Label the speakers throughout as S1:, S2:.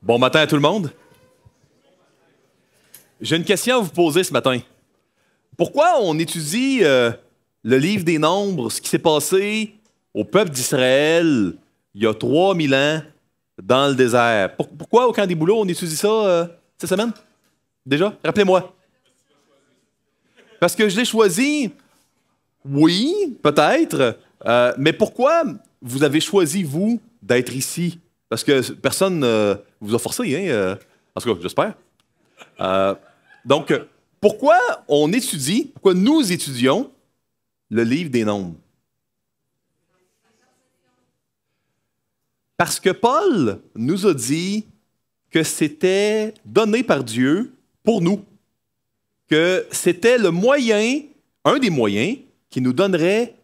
S1: Bon matin à tout le monde. J'ai une question à vous poser ce matin. Pourquoi on étudie le livre des Nombres, ce qui s'est passé au peuple d'Israël il y a 3000 ans dans le désert? Pourquoi au camp des bouleaux on étudie ça cette semaine? Déjà? Rappelez-moi. Parce que je l'ai choisi? Oui, peut-être. Mais pourquoi vous avez choisi, vous, d'être ici? Parce que personne ne vous a forcé, hein? En tout cas, j'espère. Donc, pourquoi pourquoi nous étudions le livre des Nombres? Parce que Paul nous a dit que c'était donné par Dieu pour nous, que c'était le moyen, un des moyens, qui nous donnerait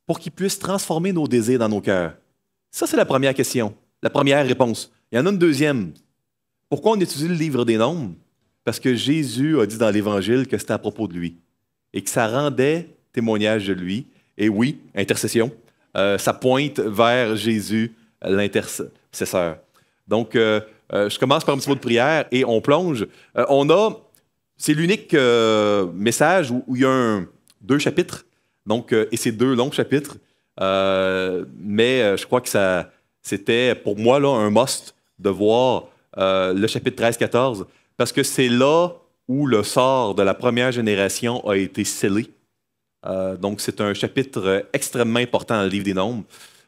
S1: pour qu'il puisse transformer nos désirs dans nos cœurs. Ça, c'est la première question, la première réponse. Il y en a une deuxième. Pourquoi on étudie le livre des Nombres? Parce que Jésus a dit dans l'Évangile que c'était à propos de lui et que ça rendait témoignage de lui. Et oui, intercession, ça pointe vers Jésus, l'intercesseur. Donc, je commence par un petit mot de prière et on plonge. C'est l'unique message où il y a deux chapitres, donc, et c'est deux longs chapitres, mais je crois que c'était pour moi là, un must de voir le chapitre 13-14, parce que c'est là où le sort de la première génération a été scellé. Donc, c'est un chapitre extrêmement important dans le livre des Nombres.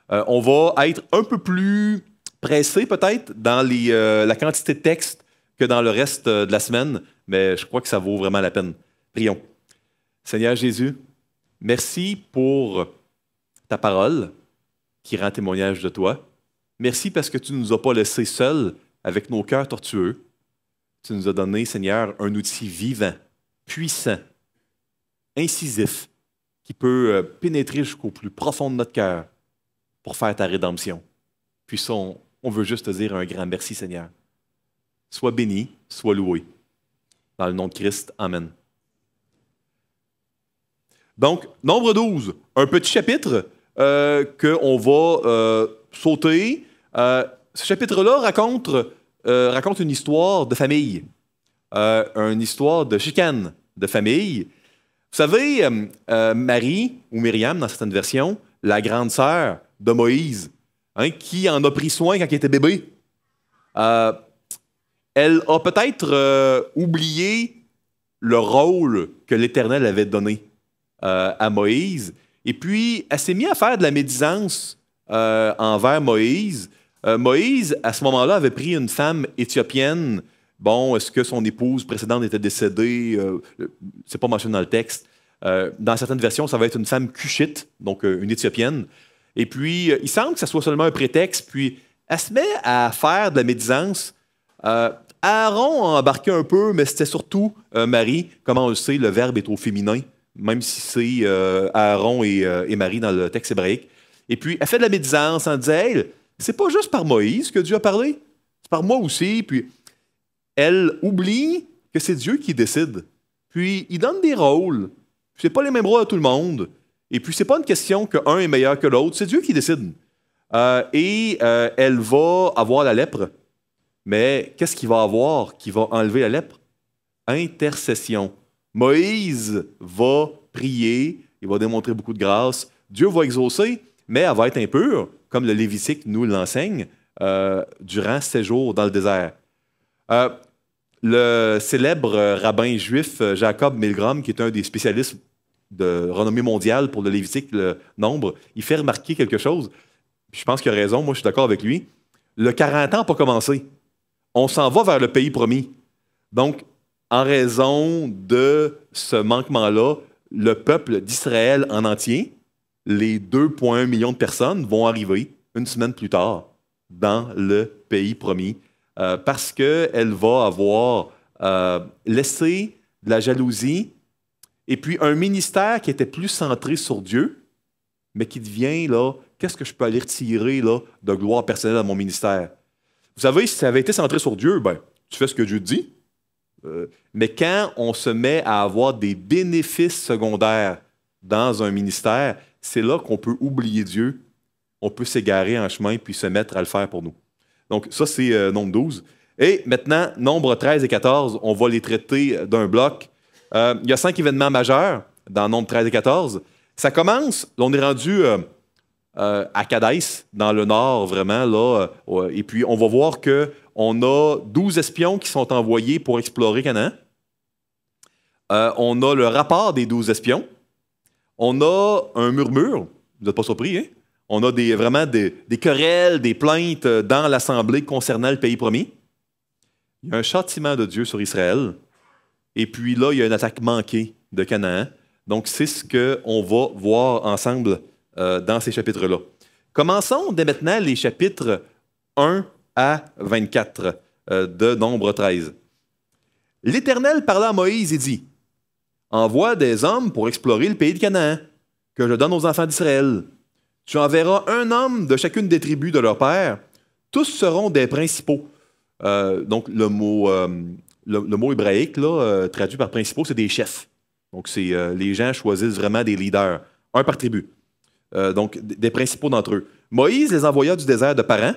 S1: On va être un peu plus pressé, peut-être, dans la quantité de textes que dans le reste de la semaine, mais je crois que ça vaut vraiment la peine. Prions. Seigneur Jésus, merci pour ta parole qui rend témoignage de toi. Merci parce que tu ne nous as pas laissés seuls avec nos cœurs tortueux. Tu nous as donné, Seigneur, un outil vivant, puissant, incisif, qui peut pénétrer jusqu'au plus profond de notre cœur pour faire ta rédemption. Puis on veut juste te dire un grand merci, Seigneur. Sois béni, sois loué. Dans le nom de Christ, Amen. Donc, Nombre 12, un petit chapitre qu'on va sauter. Ce chapitre-là raconte une histoire de famille, une histoire de chicane de famille. Vous savez, Marie, ou Myriam dans certaines versions, la grande sœur de Moïse, qui en a pris soin quand il était bébé, elle a peut-être oublié le rôle que l'Éternel avait donné à Moïse. Et puis, elle s'est mise à faire de la médisance envers Moïse. Moïse, à ce moment-là, avait pris une femme éthiopienne. Bon, est-ce que son épouse précédente était décédée? C'est pas mentionné dans le texte. Dans certaines versions, ça va être une femme cushite, donc une éthiopienne. Et puis, il semble que ça soit seulement un prétexte. Puis, elle se met à faire de la médisance. Aaron a embarqué un peu, mais c'était surtout Marie. Comment on le sait, le verbe est au féminin, même si c'est Aaron et Marie dans le texte hébraïque. Et puis, elle fait de la médisance en disant « Hey, c'est pas juste par Moïse que Dieu a parlé, c'est par moi aussi. » Puis, elle oublie que c'est Dieu qui décide. Puis, il donne des rôles. C'est pas les mêmes rôles à tout le monde. Et puis, c'est pas une question qu'un est meilleur que l'autre. C'est Dieu qui décide. Elle va avoir la lèpre. Mais qu'est-ce qu'il va avoir qui va enlever la lèpre? Intercession. Moïse va prier, il va démontrer beaucoup de grâce. Dieu va exaucer, mais elle va être impure, comme le Lévitique nous l'enseigne, durant 7 jours dans le désert. Le célèbre rabbin juif Jacob Milgram, qui est un des spécialistes de renommée mondiale pour le Lévitique, le Nombre, il fait remarquer quelque chose. Je pense qu'il a raison, moi je suis d'accord avec lui. Le 40 ans n'a pas commencé. On s'en va vers le pays promis. Donc, en raison de ce manquement-là, le peuple d'Israël en entier, les 2,1 millions de personnes vont arriver une semaine plus tard dans le pays promis parce qu'elle va avoir laissé de la jalousie et puis un ministère qui était plus centré sur Dieu, mais qui devient, là, qu'est-ce que je peux aller retirer là, de gloire personnelle à mon ministère? Vous savez, si ça avait été centré sur Dieu, ben, tu fais ce que Dieu te dit. Mais quand on se met à avoir des bénéfices secondaires dans un ministère, c'est là qu'on peut oublier Dieu. On peut s'égarer en chemin puis se mettre à le faire pour nous. Donc, ça, c'est Nombre 12. Et maintenant, nombres 13 et 14, on va les traiter d'un bloc. Il y a 5 événements majeurs dans nombres 13 et 14. Ça commence, on est rendu à Kadès, dans le nord, vraiment, là. Et puis, on va voir qu'on a 12 espions qui sont envoyés pour explorer Canaan. On a le rapport des 12 espions. On a un murmure. Vous n'êtes pas surpris, hein? On a vraiment des querelles, des plaintes dans l'Assemblée concernant le pays promis. Il y a un châtiment de Dieu sur Israël. Et puis là, il y a une attaque manquée de Canaan. Donc, c'est ce qu'on va voir ensemble dans ces chapitres-là. Commençons dès maintenant les chapitres 1 à 24 de Nombre 13. L'Éternel parla à Moïse et dit, « Envoie des hommes pour explorer le pays de Canaan, que je donne aux enfants d'Israël. Tu enverras un homme de chacune des tribus de leur père. Tous seront des principaux. » Donc, le mot hébraïque, là, traduit par principaux, c'est des chefs. Donc, les gens choisissent vraiment des leaders, un par tribu. Donc, des principaux d'entre eux. Moïse les envoya du désert de Paran,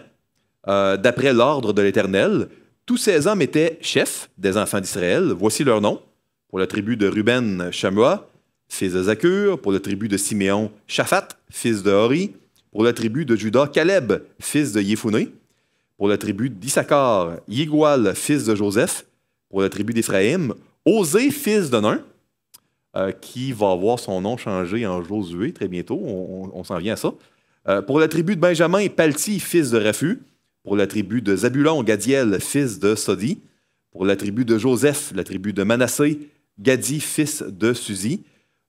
S1: d'après l'ordre de l'Éternel. Tous ces hommes étaient chefs des enfants d'Israël. Voici leurs noms. Pour la tribu de Ruben, Shamua, fils de Zakur. Pour la tribu de Siméon, Shaphat, fils de Hori. Pour la tribu de Juda, Caleb, fils de Yéphuné. Pour la tribu d'Issachar, Yigual, fils de Joseph. Pour la tribu d'Éphraïm, Osée, fils de Nun, qui va avoir son nom changé en Josué très bientôt. On s'en vient à ça. Pour la tribu de Benjamin, Palti, fils de Raphu. Pour la tribu de Zabulon, Gadiel, fils de Sodi. Pour la tribu de Joseph, la tribu de Manassé, Gadi, fils de Suzi.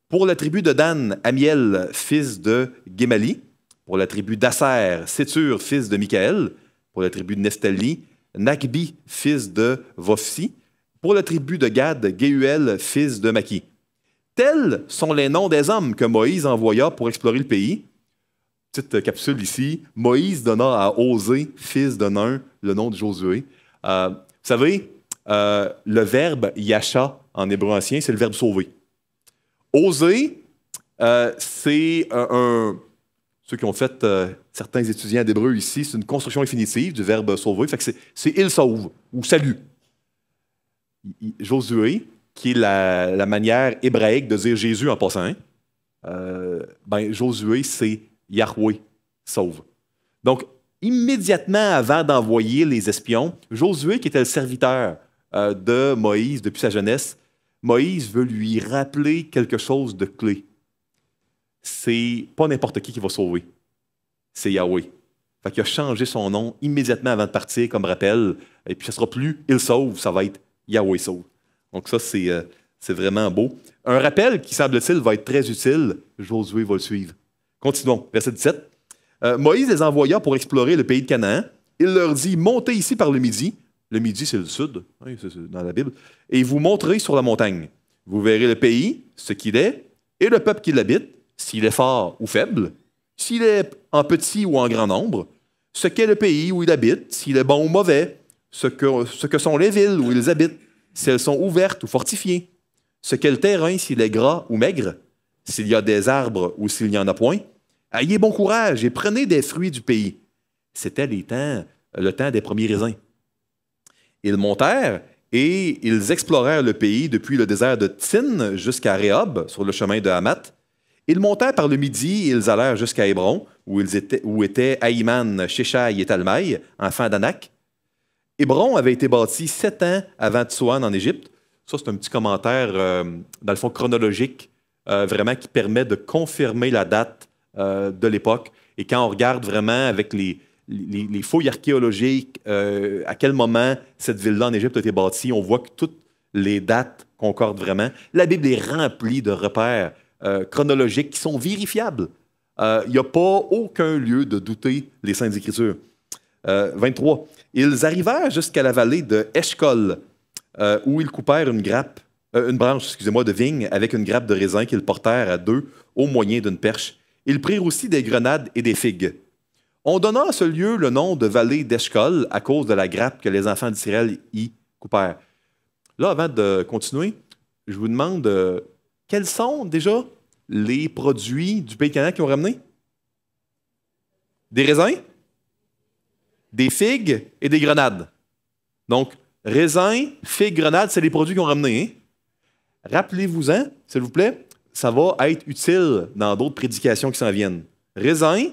S1: Pour la tribu de Dan, Amiel, fils de Gemali. Pour la tribu d'Asser, Sétur, fils de Michaël. Pour la tribu de Nephtali, Nakbi, fils de Vophsi. Pour la tribu de Gad, Géuel, fils de Maki. Tels sont les noms des hommes que Moïse envoya pour explorer le pays. Petite capsule ici. Moïse donna à Osée, fils de Nun, le nom de Josué. Vous savez, le verbe yasha en hébreu ancien, c'est le verbe sauver. Osée, c'est ceux qui ont fait certains étudiants d'hébreu ici, c'est une construction infinitive du verbe sauver. Fait que c'est il sauve ou salut. Josué, qui est la manière hébraïque de dire Jésus en passant, Josué, c'est Yahweh sauve. Donc, immédiatement avant d'envoyer les espions, Josué, qui était le serviteur de Moïse depuis sa jeunesse, Moïse veut lui rappeler quelque chose de clé. C'est pas n'importe qui va sauver. C'est Yahweh. Fait qu'il a changé son nom immédiatement avant de partir comme rappel. Et puis, ça ne sera plus « Il sauve », ça va être « Yahweh sauve ». Donc ça, c'est vraiment beau. Un rappel qui, semble-t-il, va être très utile. Josué va le suivre. Continuons. Verset 17. Moïse les envoya pour explorer le pays de Canaan. Il leur dit « Montez ici par le midi. » Le midi, c'est le sud, hein, c'est dans la Bible. « Et vous monterez sur la montagne. Vous verrez le pays, ce qu'il est, et le peuple qui l'habite, s'il est fort ou faible, s'il est en petit ou en grand nombre, ce qu'est le pays où il habite, s'il est bon ou mauvais, ce que sont les villes où ils habitent, si elles sont ouvertes ou fortifiées, ce qu'est le terrain, s'il est gras ou maigre, s'il y a des arbres ou s'il n'y en a point. Ayez bon courage et prenez des fruits du pays. » C'était le temps des premiers raisins. Ils montèrent et ils explorèrent le pays depuis le désert de Tsin jusqu'à Rehob, sur le chemin de Hamath. Ils montèrent par le midi et ils allèrent jusqu'à Hébron, où étaient Ahiman, Sheshai et Talmaï, enfants d'Anak. Hébron avait été bâti 7 ans avant Tsoan en Égypte. Ça, c'est un petit commentaire, dans le fond, chronologique, vraiment qui permet de confirmer la date de l'époque. Et quand on regarde vraiment avec les fouilles archéologiques, à quel moment cette ville-là en Égypte a été bâtie, on voit que toutes les dates concordent vraiment. La Bible est remplie de repères chronologiques qui sont vérifiables. Il n'y a pas aucun lieu de douter les Saintes Écritures. 23. Ils arrivèrent jusqu'à la vallée de Eshcol, où ils coupèrent une branche de vigne avec une grappe de raisin qu'ils portèrent à deux au moyen d'une perche. Ils prirent aussi des grenades et des figues. On donna à ce lieu le nom de vallée d'Eshcol à cause de la grappe que les enfants d'Israël y coupèrent. Là, avant de continuer, je vous demande quels sont déjà les produits du pays de Canaan qu'ils ont ramenés? Des raisins, des figues et des grenades. Donc, raisin, figue, grenade, c'est les produits qu'on a ramenés. Hein? Rappelez-vous-en, s'il vous plaît, ça va être utile dans d'autres prédications qui s'en viennent. Raisin,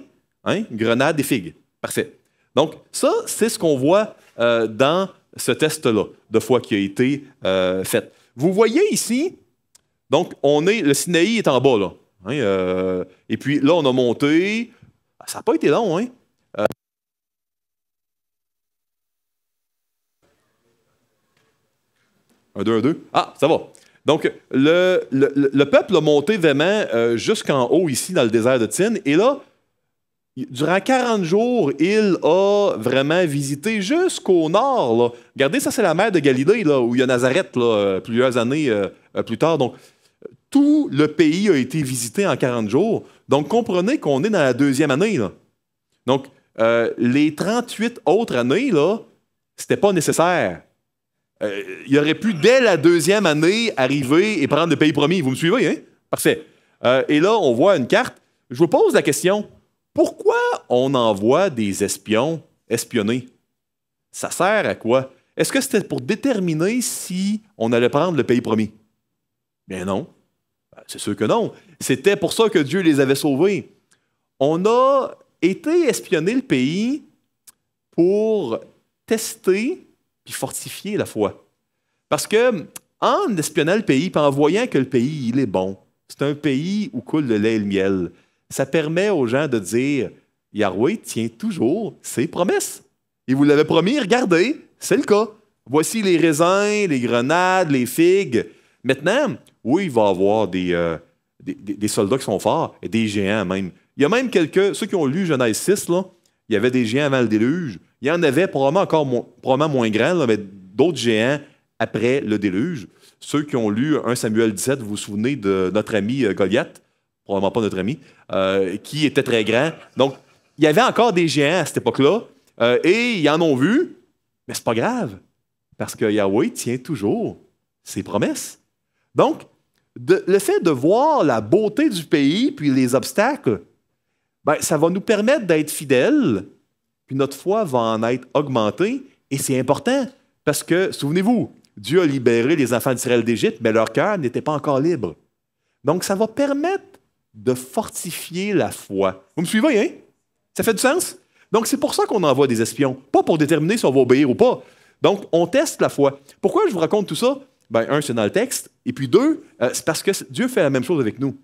S1: hein, grenade et figue. Parfait. Donc, ça, c'est ce qu'on voit dans ce test-là de foi qui a été fait. Vous voyez ici, donc, le Sinaï est en bas, là. Hein, et puis là, on a monté. Ça n'a pas été long, hein? Un, deux, un, deux. Ah, ça va. Donc, le peuple a monté vraiment jusqu'en haut, ici, dans le désert de Tine. Et là, durant 40 jours, il a vraiment visité jusqu'au nord. Là. Regardez, ça, c'est la mer de Galilée, là, où il y a Nazareth, là, plusieurs années plus tard. Donc, tout le pays a été visité en 40 jours. Donc, comprenez qu'on est dans la deuxième année. Là. Donc, les 38 autres années, là, c'était pas nécessaire. Il aurait pu, dès la deuxième année, arriver et prendre le pays promis. Vous me suivez, hein? Parfait. Et là, on voit une carte. Je vous pose la question, pourquoi on envoie des espions espionner? Ça sert à quoi? Est-ce que c'était pour déterminer si on allait prendre le pays promis? Bien non. C'est sûr que non. C'était pour ça que Dieu les avait sauvés. On a été espionner le pays pour tester puis fortifier la foi. Parce que en espionnant le pays, puis en voyant que le pays, il est bon, c'est un pays où coule le lait et le miel, ça permet aux gens de dire « Yahweh tient toujours ses promesses. Il vous l'avait promis, regardez, c'est le cas. Voici les raisins, les grenades, les figues. » Maintenant, oui, il va y avoir des soldats qui sont forts, et des géants même. Il y a même ceux qui ont lu Genèse 6, là, il y avait des géants avant le déluge. Il y en avait probablement moins grands, là, mais d'autres géants après le déluge. Ceux qui ont lu 1 Samuel 17, vous vous souvenez de notre ami Goliath, probablement pas notre ami, qui était très grand. Donc, il y avait encore des géants à cette époque-là, et ils en ont vu, mais c'est pas grave, parce que Yahweh tient toujours ses promesses. Donc, le fait de voir la beauté du pays, puis les obstacles, ben, ça va nous permettre d'être fidèles, puis notre foi va en être augmentée, et c'est important, parce que, souvenez-vous, Dieu a libéré les enfants d'Israël d'Égypte, mais leur cœur n'était pas encore libre. Donc, ça va permettre de fortifier la foi. Vous me suivez, hein? Ça fait du sens? Donc, c'est pour ça qu'on envoie des espions, pas pour déterminer si on va obéir ou pas. Donc, on teste la foi. Pourquoi je vous raconte tout ça? Ben, un, c'est dans le texte, et puis deux, c'est parce que Dieu fait la même chose avec nous.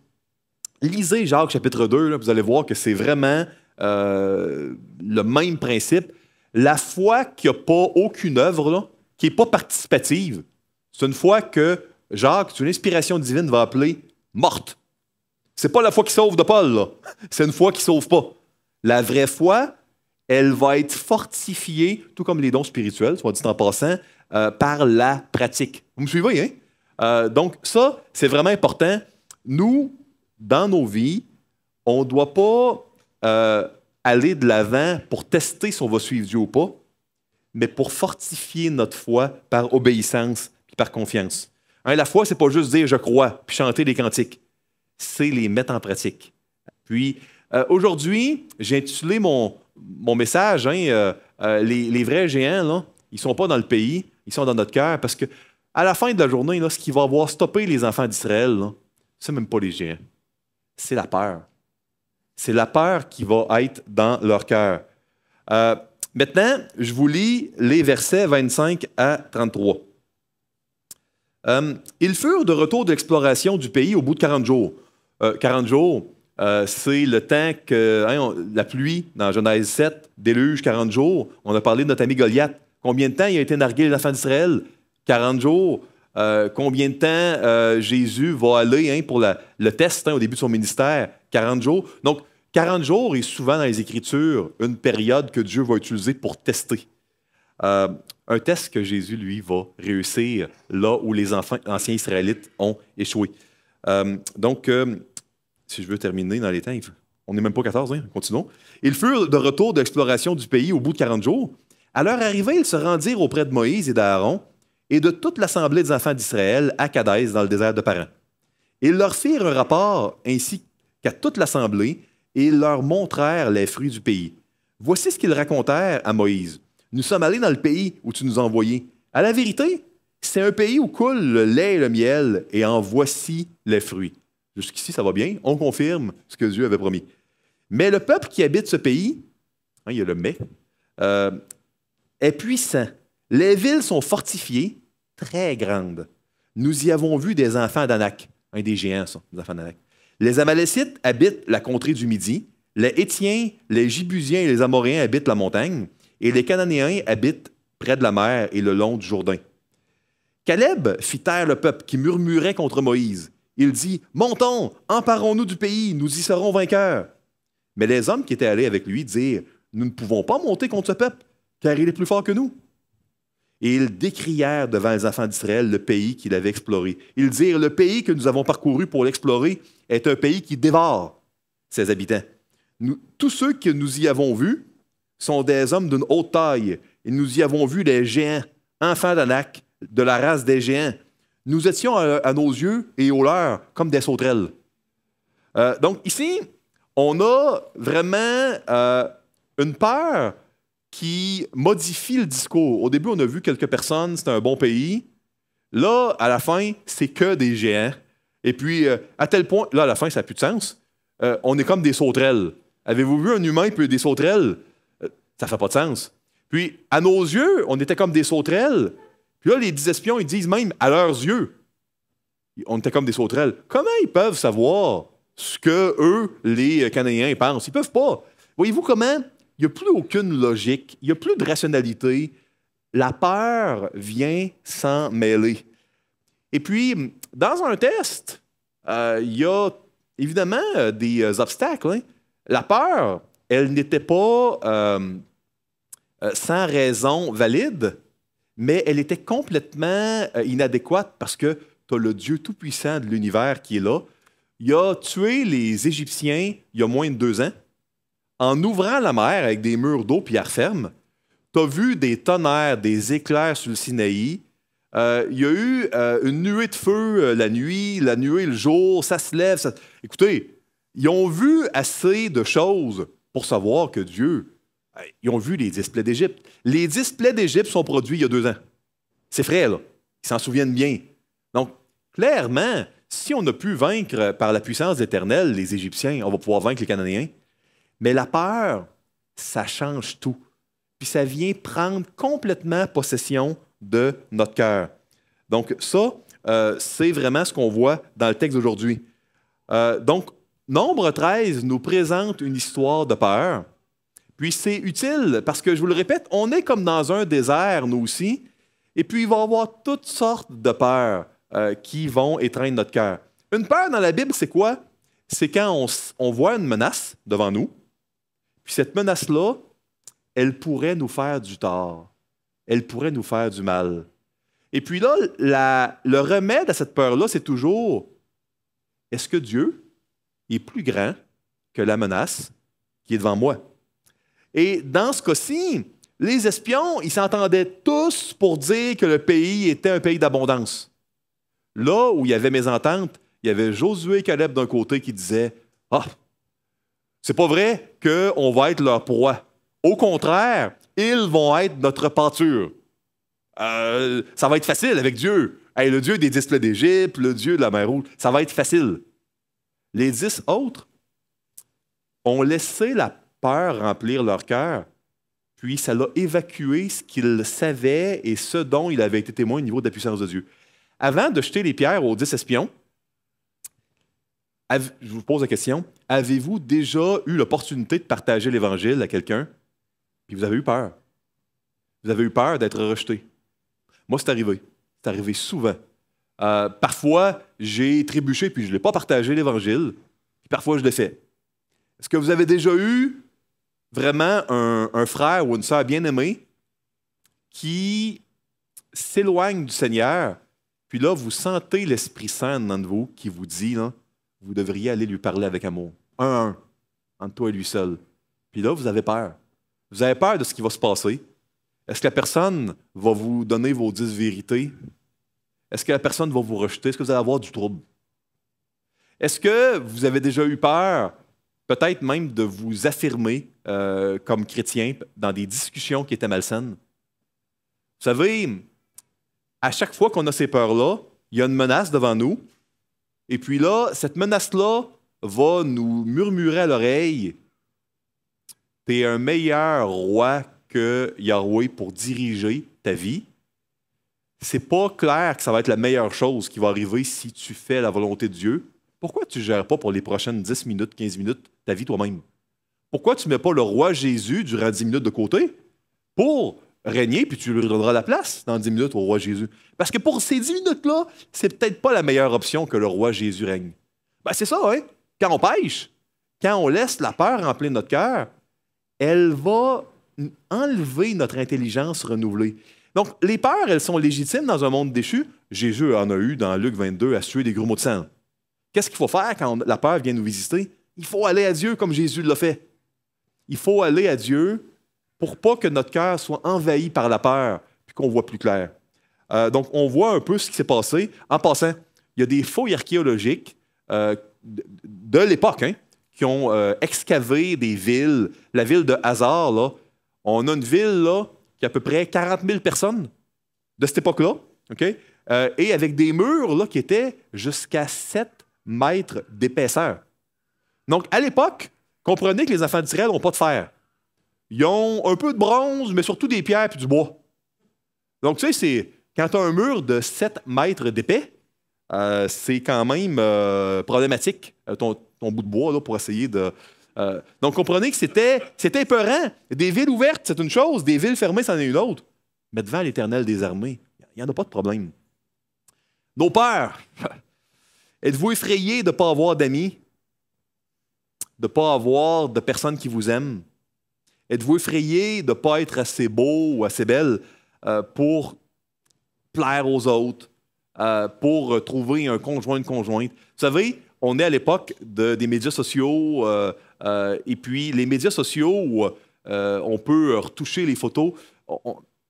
S1: Lisez Jacques chapitre 2, là, vous allez voir que c'est vraiment le même principe. La foi qui n'a pas aucune œuvre, là, qui n'est pas participative, c'est une foi que Jacques, c'est une inspiration divine, va appeler morte. C'est pas la foi qui sauve de Paul, là. C'est une foi qui ne sauve pas. La vraie foi, elle va être fortifiée, tout comme les dons spirituels, soit dit en passant, par la pratique. Vous me suivez, hein? Donc ça, c'est vraiment important. Nous, dans nos vies, on ne doit pas aller de l'avant pour tester si on va suivre Dieu ou pas, mais pour fortifier notre foi par obéissance et par confiance. Hein, la foi, c'est pas juste dire « je crois » puis chanter des cantiques. C'est les mettre en pratique. Puis, aujourd'hui, j'ai intitulé mon message, hein, les vrais géants, là, ils ne sont pas dans le pays, ils sont dans notre cœur, parce qu'à la fin de la journée, là, ce qui va avoir stoppé les enfants d'Israël, ce n'est même pas les géants. C'est la peur. C'est la peur qui va être dans leur cœur. Maintenant, je vous lis les versets 25 à 33. Ils furent de retour de l'exploration du pays au bout de 40 jours. 40 jours, c'est le temps que la pluie, dans Genèse 7, déluge 40 jours. On a parlé de notre ami Goliath. Combien de temps il a été nargué les enfants d'Israël? 40 jours. Combien de temps Jésus va aller pour le test au début de son ministère? 40 jours. Donc, 40 jours est souvent dans les Écritures une période que Dieu va utiliser pour tester. Un test que Jésus, lui, va réussir là où les anciens Israélites ont échoué. Donc, si je veux terminer dans les temps, on n'est même pas 14, hein? Continuons. Ils furent de retour d'exploration du pays au bout de 40 jours. À leur arrivée, ils se rendirent auprès de Moïse et d'Aaron et de toute l'assemblée des enfants d'Israël à Kadès, dans le désert de Paran. Ils leur firent un rapport ainsi qu'à toute l'assemblée et ils leur montrèrent les fruits du pays. Voici ce qu'ils racontèrent à Moïse. Nous sommes allés dans le pays où tu nous as envoyés. À la vérité, c'est un pays où coule le lait et le miel, et en voici les fruits. Jusqu'ici, ça va bien. On confirme ce que Dieu avait promis. Mais le peuple qui habite ce pays, il y a le mais, est puissant. Les villes sont fortifiées, très grandes. Nous y avons vu des enfants d'Anak. Des géants, ça, des enfants d'Anak. Les Amalécites habitent la contrée du Midi. Les Hétiens, les Jébusiens et les Amoréens habitent la montagne. Et les Cananéens habitent près de la mer et le long du Jourdain. Caleb fit taire le peuple qui murmurait contre Moïse. Il dit, « Montons, emparons-nous du pays, nous y serons vainqueurs. » Mais les hommes qui étaient allés avec lui dirent, « Nous ne pouvons pas monter contre ce peuple, car il est plus fort que nous. » Et ils décrièrent devant les enfants d'Israël le pays qu'il avait exploré. Ils dirent, « Le pays que nous avons parcouru pour l'explorer est un pays qui dévore ses habitants. Tous ceux que nous y avons vus sont des hommes d'une haute taille, et nous y avons vu des géants, enfants d'Anak, de la race des géants. Nous étions à nos yeux et aux leurs comme des sauterelles. » Donc ici, on a vraiment une peur qui modifie le discours. Au début, on a vu quelques personnes, c'était un bon pays. Là, à la fin, c'est que des géants. Et puis, à tel point, là, à la fin, ça n'a plus de sens. On est comme des sauterelles. Avez-vous vu un humain puis des sauterelles? Ça ne fait pas de sens. Puis, à nos yeux, on était comme des sauterelles. Puis là, les 10 espions, ils disent même, à leurs yeux, on était comme des sauterelles. Comment ils peuvent savoir ce que eux, les Cananéens, pensent? Ils ne peuvent pas. Voyez-vous comment? Il n'y a plus aucune logique, il n'y a plus de rationalité. La peur vient s'en mêler. Et puis, dans un test, il y a évidemment des obstacles. Hein? La peur, elle n'était pas sans raison valide, mais elle était complètement inadéquate parce que tu as le Dieu tout-puissant de l'univers qui est là. Il a tué les Égyptiens il y a moins de 2 ans en ouvrant la mer avec des murs d'eau pierre ferme. Tu as vu des tonnerres, des éclairs sur le Sinaï. Il y a eu une nuée de feu la nuit, la nuée le jour, ça se lève. Écoutez, ils ont vu assez de choses pour savoir que Dieu... Ils ont vu les 10 plaies d'Égypte. Les 10 plaies d'Égypte sont produits il y a 2 ans. C'est frais, là. Ils s'en souviennent bien. Donc, clairement, si on a pu vaincre par la puissance éternelle les Égyptiens, on va pouvoir vaincre les Cananéens. Mais la peur, ça change tout. Puis ça vient prendre complètement possession de notre cœur. Donc ça, c'est vraiment ce qu'on voit dans le texte d'aujourd'hui. Donc, Nombre 13 nous présente une histoire de peur. Puis c'est utile parce que, je vous le répète, on est comme dans un désert, nous aussi. Et puis il va y avoir toutes sortes de peurs qui vont étreindre notre cœur. Une peur dans la Bible, c'est quoi? C'est quand on voit une menace devant nous. Puis cette menace-là, elle pourrait nous faire du tort. Elle pourrait nous faire du mal. Et puis là, le remède à cette peur-là, c'est toujours, est-ce que Dieu est plus grand que la menace qui est devant moi? Et dans ce cas-ci, les espions, ils s'entendaient tous pour dire que le pays était un pays d'abondance. Là où il y avait mésentente, il y avait Josué et Caleb d'un côté qui disaient, « Ah, c'est pas vrai qu'on va être leur proie. Au contraire, ils vont être notre pâture. Ça va être facile avec Dieu. Hey, le Dieu des 10 plaies d'Égypte, le Dieu de la mer Rouge, ça va être facile. » Les 10 autres ont laissé la peur remplir leur cœur, puis ça l'a évacué ce qu'ils savaient et ce dont il avait été témoin au niveau de la puissance de Dieu. Avant de jeter les pierres aux 10 espions, je vous pose la question, avez-vous déjà eu l'opportunité de partager l'Évangile à quelqu'un, puis vous avez eu peur? Vous avez eu peur d'être rejeté? Moi, c'est arrivé. C'est arrivé souvent. Parfois, j'ai trébuché puis je ne l'ai pas partagé l'Évangile, puis parfois je l'ai fait. Est-ce que vous avez déjà eu vraiment un frère ou une sœur bien-aimée qui s'éloigne du Seigneur, puis là, vous sentez l'Esprit Saint dans vous qui vous dit, là, vous devriez aller lui parler avec amour. Un à un, entre toi et lui seul. Puis là, vous avez peur. Vous avez peur de ce qui va se passer. Est-ce que la personne va vous donner vos 10 vérités? Est-ce que la personne va vous rejeter? Est-ce que vous allez avoir du trouble? Est-ce que vous avez déjà eu peur peut-être même de vous affirmer comme chrétien dans des discussions qui étaient malsaines. Vous savez, à chaque fois qu'on a ces peurs-là, il y a une menace devant nous. Et puis là, cette menace-là va nous murmurer à l'oreille « Tu es un meilleur roi que Yahweh pour diriger ta vie. » C'est pas clair que ça va être la meilleure chose qui va arriver si tu fais la volonté de Dieu. Pourquoi tu ne gères pas pour les prochaines 10 minutes, 15 minutes ta vie toi-même? Pourquoi tu ne mets pas le roi Jésus durant 10 minutes de côté pour régner, puis tu lui donneras la place dans 10 minutes au roi Jésus? Parce que pour ces 10 minutes-là, c'est peut-être pas la meilleure option que le roi Jésus règne. Ben, c'est ça, hein? Quand on pêche, quand on laisse la peur remplir notre cœur, elle va enlever notre intelligence renouvelée. Donc, les peurs, elles sont légitimes dans un monde déchu. Jésus en a eu dans Luc 22 à suer des gros mots de sang. Qu'est-ce qu'il faut faire quand la peur vient nous visiter? Il faut aller à Dieu comme Jésus l'a fait. Il faut aller à Dieu pour pas que notre cœur soit envahi par la peur puis qu'on voit plus clair. Donc, on voit un peu ce qui s'est passé. En passant, il y a des fouilles archéologiques de l'époque qui ont excavé des villes. La ville de Hazar, là, on a une ville là, qui a à peu près 40 000 personnes de cette époque-là, okay? Et avec des murs là, qui étaient jusqu'à 7 mètres d'épaisseur. Donc, à l'époque, comprenez que les enfants d'Israël n'ont pas de fer. Ils ont un peu de bronze, mais surtout des pierres et du bois. Donc, tu sais, quand tu as un mur de 7 mètres d'épais, c'est quand même problématique, ton bout de bois, là, pour essayer de... donc, comprenez que c'était épeurant. Des villes ouvertes, c'est une chose. Des villes fermées, c'en est une autre. Mais devant l'Éternel des armées, il n'y en a pas de problème. Nos peurs. Êtes-vous effrayé de ne pas avoir d'amis? De ne pas avoir de personnes qui vous aiment? Êtes-vous effrayé de ne pas être assez beau ou assez belle pour plaire aux autres, pour trouver un conjoint, une conjointe? Vous savez, on est à l'époque des médias sociaux, et puis les médias sociaux où on peut retoucher les photos,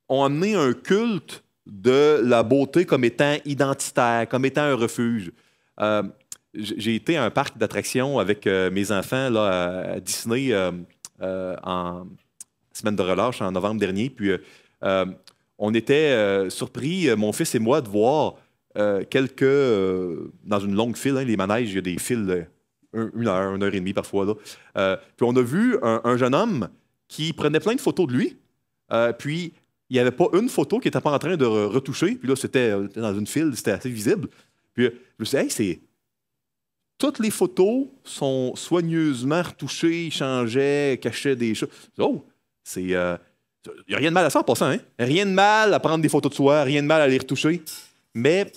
S1: ont amené un culte de la beauté comme étant identitaire, comme étant un refuge. J'ai été à un parc d'attractions avec mes enfants là, à Disney en semaine de relâche en novembre dernier. Puis on était surpris, mon fils et moi, de voir dans une longue file, les manèges, il y a des files une heure et demie parfois. Là. Puis on a vu un jeune homme qui prenait plein de photos de lui. Puis il n'y avait pas une photo qui n'était pas en train de retoucher. Puis là, c'était dans une file, c'était assez visible. Puis je me suis dit, hey, toutes les photos sont soigneusement retouchées, changeaient, cachaient des choses. Oh, il n'y a rien de mal à ça en passant. Hein? Rien de mal à prendre des photos de soi, rien de mal à les retoucher. Mais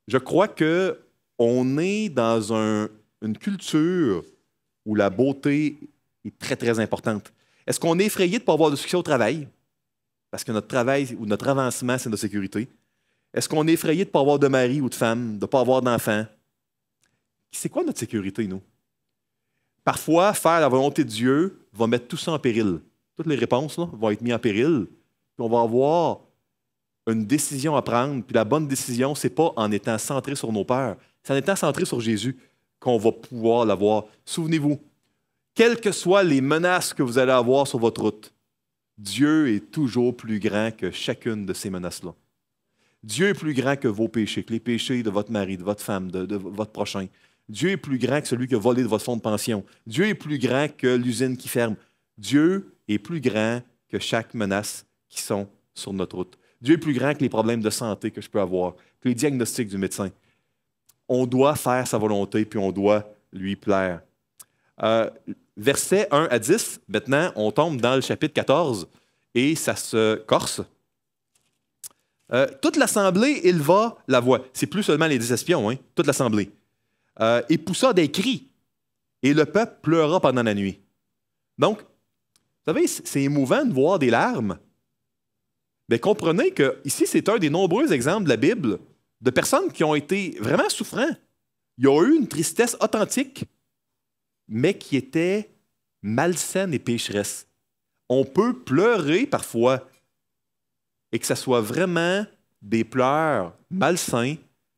S1: je crois qu'on est dans une culture où la beauté est très, très importante. Est-ce qu'on est effrayé de ne pas avoir de succès au travail? Parce que notre travail ou notre avancement, c'est notre sécurité. Est-ce qu'on est effrayé de ne pas avoir de mari ou de femme, de ne pas avoir d'enfants? C'est quoi notre sécurité, nous? Parfois, faire la volonté de Dieu va mettre tout ça en péril. Toutes les réponses là, vont être mises en péril. Puis on va avoir une décision à prendre. Puis la bonne décision, ce n'est pas en étant centré sur nos peurs. C'est en étant centré sur Jésus qu'on va pouvoir l'avoir. Souvenez-vous, quelles que soient les menaces que vous allez avoir sur votre route, Dieu est toujours plus grand que chacune de ces menaces-là. Dieu est plus grand que vos péchés, que les péchés de votre mari, de votre femme, de votre prochain. Dieu est plus grand que celui qui a volé de votre fonds de pension. Dieu est plus grand que l'usine qui ferme. Dieu est plus grand que chaque menace qui sont sur notre route. Dieu est plus grand que les problèmes de santé que je peux avoir, que les diagnostics du médecin. On doit faire sa volonté, puis on doit lui plaire. Versets 1 à 10, maintenant, on tombe dans le chapitre 14 et ça se corse. Toute l'assemblée éleva la voix. C'est plus seulement les 10 espions, hein? Toute l'assemblée. Et poussa des cris, et le peuple pleura pendant la nuit. Donc, vous savez, c'est émouvant de voir des larmes. Mais comprenez que ici, c'est un des nombreux exemples de la Bible de personnes qui ont été vraiment souffrants. Il y a eu une tristesse authentique, mais qui était malsaine et pécheresse. On peut pleurer parfois et que ce soit vraiment des pleurs malsains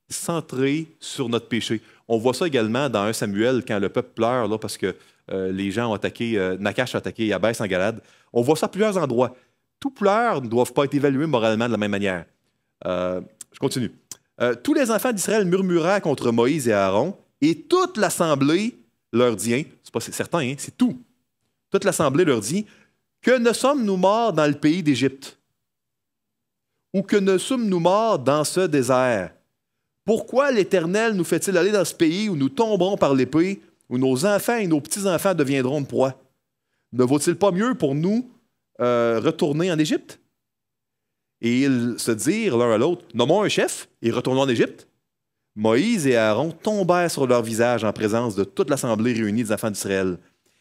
S1: centrés sur notre péché. On voit ça également dans 1 Samuel, quand le peuple pleure là, parce que les gens ont attaqué, Nakash a attaqué Yabès en Galade. On voit ça à plusieurs endroits. Tous pleurs ne doivent pas être évalués moralement de la même manière. Je continue. Tous les enfants d'Israël murmurèrent contre Moïse et Aaron, et toute l'assemblée leur dit, hein, c'est pas certain, hein, c'est tout. Toute l'assemblée leur dit, que ne sommes-nous morts dans le pays d'Égypte? Ou que ne sommes-nous morts dans ce désert? Pourquoi l'Éternel nous fait-il aller dans ce pays où nous tomberons par l'épée, où nos enfants et nos petits-enfants deviendront de proie? Ne vaut-il pas mieux pour nous retourner en Égypte? Et ils se dirent l'un à l'autre, nommons un chef et retournons en Égypte. Moïse et Aaron tombèrent sur leur visage en présence de toute l'assemblée réunie des enfants d'Israël.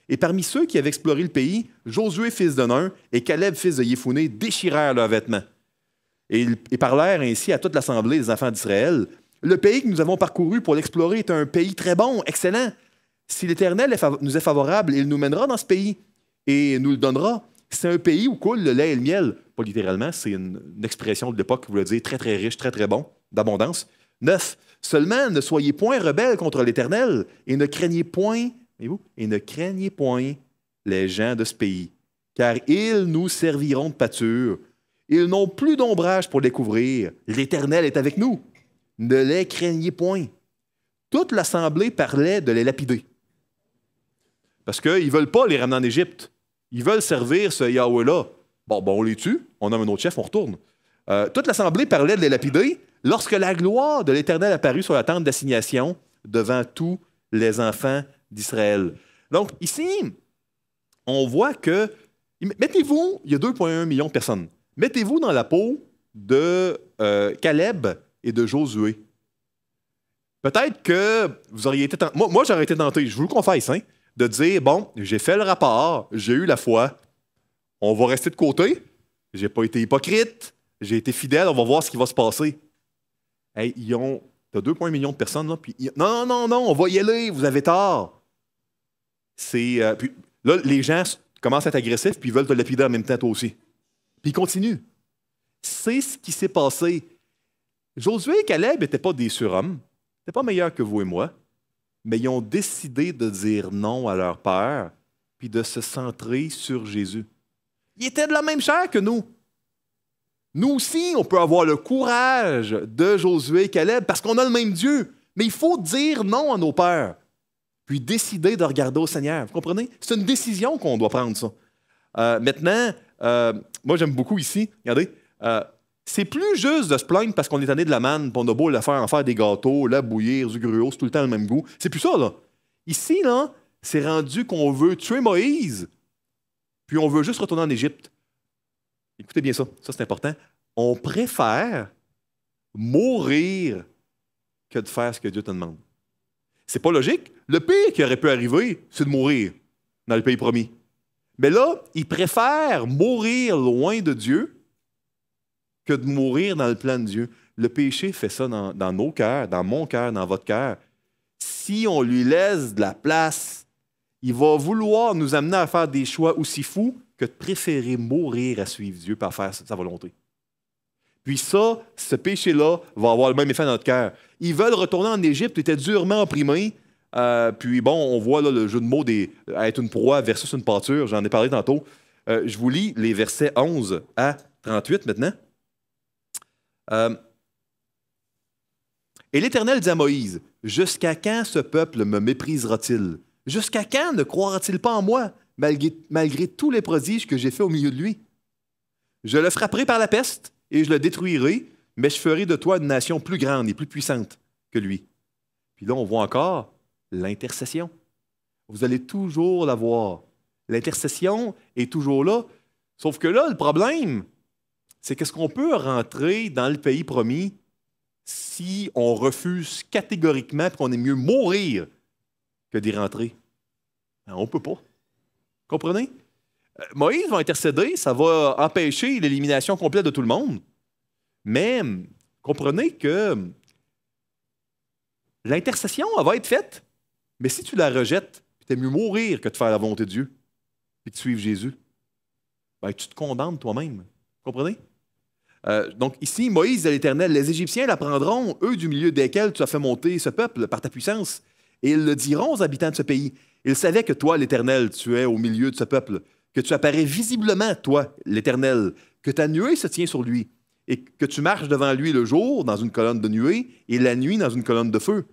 S1: Et parmi ceux qui avaient exploré le pays, Josué, fils de Nun, et Caleb, fils de Yéphoné, déchirèrent leurs vêtements. Et ils parlèrent ainsi à toute l'assemblée des enfants d'Israël. Le pays que nous avons parcouru pour l'explorer est un pays très bon, excellent. Si l'Éternel nous est favorable, il nous mènera dans ce pays et nous le donnera. C'est un pays où coule le lait et le miel. Pas littéralement, c'est une expression de l'époque qui voulait dire très, très riche, très, très bon, d'abondance. 9. Seulement, ne soyez point rebelles contre l'Éternel et ne craignez point, voyez-vous, et ne craignez point les gens de ce pays, car ils nous serviront de pâture. Ils n'ont plus d'ombrage pour les couvrir. L'Éternel est avec nous. Ne les craignez point. Toute l'assemblée parlait de les lapider. Parce qu'ils ne veulent pas les ramener en Égypte. Ils veulent servir ce Yahweh-là. Bon, on les tue, on nomme un autre chef, on retourne. Toute l'assemblée parlait de les lapider lorsque la gloire de l'Éternel apparut sur la tente d'assignation devant tous les enfants d'Israël. Donc, ici, on voit que... Mettez-vous, il y a 2,1 millions de personnes. Mettez-vous dans la peau de Caleb et de Josué. Peut-être que vous auriez été tenté... Moi, j'aurais été tenté, je vous le confesse, hein, de dire, bon, j'ai fait le rapport, j'ai eu la foi, on va rester de côté, j'ai pas été hypocrite, j'ai été fidèle, on va voir ce qui va se passer. Hey, t'as 2,1 millions de personnes, là, puis non, on va y aller, vous avez tort. Puis là, les gens commencent à être agressifs, puis ils veulent te lapider en même temps, toi aussi. Puis ils continuent. C'est ce qui s'est passé. Josué et Caleb n'étaient pas des surhommes, n'étaient pas meilleurs que vous et moi, mais ils ont décidé de dire non à leur peur, puis de se centrer sur Jésus. Ils étaient de la même chair que nous. Nous aussi, on peut avoir le courage de Josué et Caleb parce qu'on a le même Dieu. Mais il faut dire non à nos peurs, puis décider de regarder au Seigneur. Vous comprenez? C'est une décision qu'on doit prendre, ça. Maintenant, moi, j'aime beaucoup ici, regardez, c'est plus juste de se plaindre parce qu'on est tanné de la manne, puis on a beau en faire des gâteaux, la bouillir, du gruau, c'est tout le temps le même goût. C'est plus ça, là. Ici, là, c'est rendu qu'on veut tuer Moïse, puis on veut juste retourner en Égypte. Écoutez bien ça, ça c'est important. On préfère mourir que de faire ce que Dieu te demande. C'est pas logique. Le pire qui aurait pu arriver, c'est de mourir dans le pays promis. Mais là, ils préfèrent mourir loin de Dieu que de mourir dans le plan de Dieu. Le péché fait ça dans nos cœurs, dans mon cœur, dans votre cœur. Si on lui laisse de la place, il va vouloir nous amener à faire des choix aussi fous que de préférer mourir à suivre Dieu par faire sa volonté. Puis ça, ce péché-là va avoir le même effet dans notre cœur. Ils veulent retourner en Égypte, ils étaient durement opprimés. Puis bon, on voit là, le jeu de mots être une proie versus une pâture. J'en ai parlé tantôt. Je vous lis les versets 11 à 38 maintenant. Et l'Éternel dit à Moïse, « Jusqu'à quand ce peuple me méprisera-t-il? Jusqu'à quand ne croira-t-il pas en moi, malgré tous les prodiges que j'ai faits au milieu de lui? Je le frapperai par la peste et je le détruirai, mais je ferai de toi une nation plus grande et plus puissante que lui. » Puis là, on voit encore l'intercession. Vous allez toujours la voir. L'intercession est toujours là. Sauf que là, le problème, c'est qu'est-ce qu'on peut rentrer dans le pays promis si on refuse catégoriquement et qu'on est mieux mourir que d'y rentrer? On ne peut pas. Comprenez? Moïse va intercéder, ça va empêcher l'élimination complète de tout le monde. Mais comprenez que l'intercession, elle va être faite. Mais si tu la rejettes, tu es mieux mourir que de faire la volonté de Dieu et de suivre Jésus, ben, tu te condamnes toi-même. Comprenez? Donc ici, Moïse dit à l'Éternel, les Égyptiens l'apprendront, eux du milieu desquels tu as fait monter ce peuple par ta puissance, et ils le diront aux habitants de ce pays. Ils savaient que toi, l'Éternel, tu es au milieu de ce peuple, que tu apparais visiblement, toi, l'Éternel, que ta nuée se tient sur lui, et que tu marches devant lui le jour dans une colonne de nuée, et la nuit dans une colonne de feu.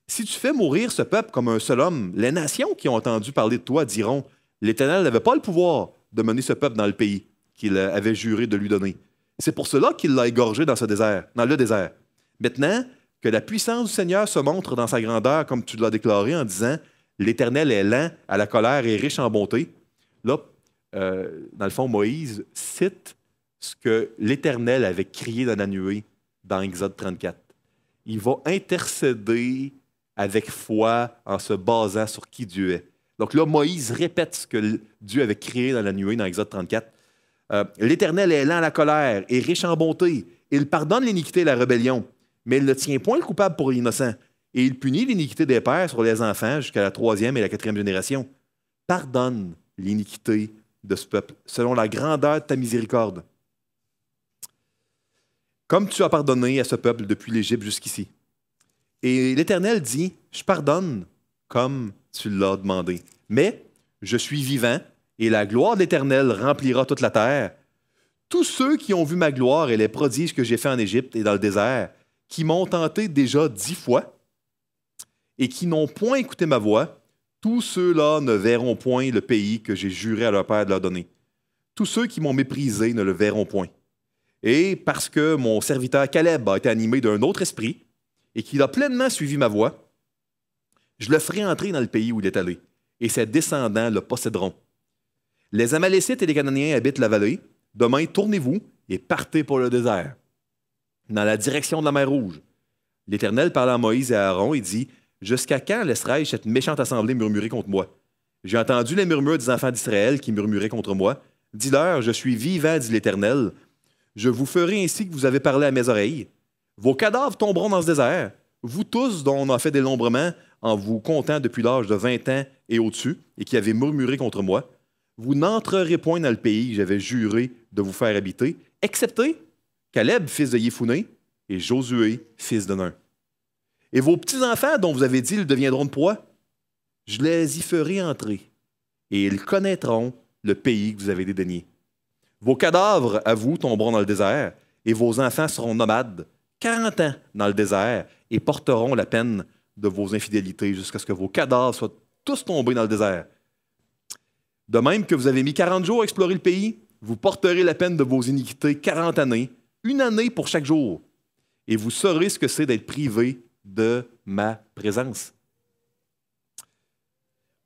S1: Si tu fais mourir ce peuple comme un seul homme, les nations qui ont entendu parler de toi diront, l'Éternel n'avait pas le pouvoir de mener ce peuple dans le pays qu'il avait juré de lui donner. C'est pour cela qu'il l'a égorgé dans le désert. Maintenant, que la puissance du Seigneur se montre dans sa grandeur, comme tu l'as déclaré en disant, l'Éternel est lent à la colère et riche en bonté. Là, dans le fond, Moïse cite ce que l'Éternel avait crié dans la nuée dans Exode 34. Il va intercéder avec foi en se basant sur qui Dieu est. Donc là, Moïse répète ce que Dieu avait crié dans la nuée dans Exode 34. L'Éternel est lent à la colère et riche en bonté. Il pardonne l'iniquité et la rébellion, mais il ne tient point le coupable pour l'innocent. Et il punit l'iniquité des pères sur les enfants jusqu'à la 3e et la 4e génération. Pardonne l'iniquité de ce peuple, selon la grandeur de ta miséricorde. Comme tu as pardonné à ce peuple depuis l'Égypte jusqu'ici. Et l'Éternel dit, je pardonne comme tu l'as demandé. Mais je suis vivant, et la gloire de l'Éternel remplira toute la terre. Tous ceux qui ont vu ma gloire et les prodiges que j'ai faits en Égypte et dans le désert, qui m'ont tenté déjà 10 fois, et qui n'ont point écouté ma voix, tous ceux-là ne verront point le pays que j'ai juré à leur père de leur donner. Tous ceux qui m'ont méprisé ne le verront point. Et parce que mon serviteur Caleb a été animé d'un autre esprit, et qu'il a pleinement suivi ma voix, je le ferai entrer dans le pays où il est allé, et ses descendants le posséderont. Les Amalécites et les Cananéens habitent la vallée. Demain, tournez-vous et partez pour le désert, dans la direction de la mer Rouge. L'Éternel parla à Moïse et à Aaron et dit, « Jusqu'à quand laisserai-je cette méchante assemblée murmurer contre moi? J'ai entendu les murmures des enfants d'Israël qui murmuraient contre moi. Dis-leur, je suis vivant, dit l'Éternel. Je vous ferai ainsi que vous avez parlé à mes oreilles. Vos cadavres tomberont dans ce désert, vous tous dont on a fait des dénombrement en vous comptant depuis l'âge de 20 ans et au-dessus, et qui avez murmuré contre moi. Vous n'entrerez point dans le pays que j'avais juré de vous faire habiter, excepté Caleb, fils de Yéphoné, et Josué, fils de Nun. Et vos petits-enfants, dont vous avez dit ils deviendront de proie, je les y ferai entrer, et ils connaîtront le pays que vous avez dédaigné. Vos cadavres, à vous, tomberont dans le désert, et vos enfants seront nomades, 40 ans dans le désert, et porteront la peine de vos infidélités, jusqu'à ce que vos cadavres soient tous tombés dans le désert. De même que vous avez mis 40 jours à explorer le pays, vous porterez la peine de vos iniquités 40 années, 1 année pour chaque jour, et vous saurez ce que c'est d'être privé de ma présence.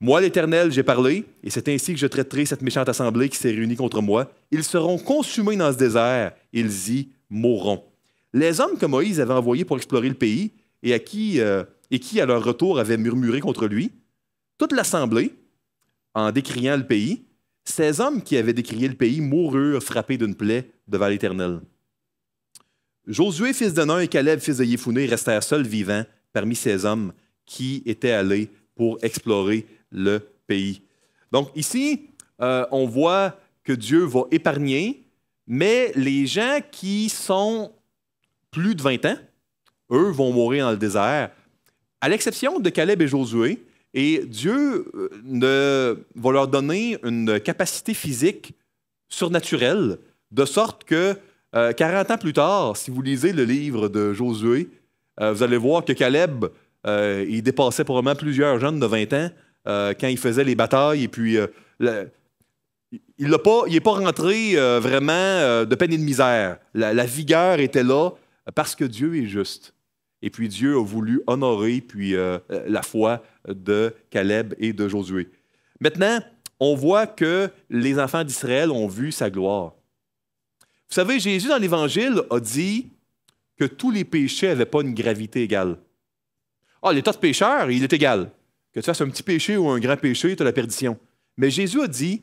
S1: Moi, l'Éternel, j'ai parlé, et c'est ainsi que je traiterai cette méchante assemblée qui s'est réunie contre moi. Ils seront consumés dans ce désert, ils y mourront. Les hommes que Moïse avait envoyés pour explorer le pays, et qui, à leur retour, avaient murmuré contre lui, toute l'assemblée, en décriant le pays, ces hommes qui avaient décrié le pays moururent frappés d'une plaie devant l'Éternel. Josué, fils de Nun, et Caleb, fils de Yéphoné, restèrent seuls vivants parmi ces hommes qui étaient allés pour explorer le pays. Donc ici, on voit que Dieu va épargner, mais les gens qui sont plus de 20 ans, eux vont mourir dans le désert, à l'exception de Caleb et Josué. Et Dieu va leur donner une capacité physique surnaturelle, de sorte que 40 ans plus tard, si vous lisez le livre de Josué, vous allez voir que Caleb, il dépassait probablement plusieurs jeunes de 20 ans quand il faisait les batailles. Et puis, il n'est pas rentré vraiment de peine et de misère. La vigueur était là parce que Dieu est juste. Et puis Dieu a voulu honorer la foi de Caleb et de Josué. Maintenant, on voit que les enfants d'Israël ont vu sa gloire. Vous savez, Jésus dans l'Évangile a dit que tous les péchés n'avaient pas une gravité égale. Ah, l'état de pécheur, il est égal. Que tu fasses un petit péché ou un grand péché, tu as la perdition. Mais Jésus a dit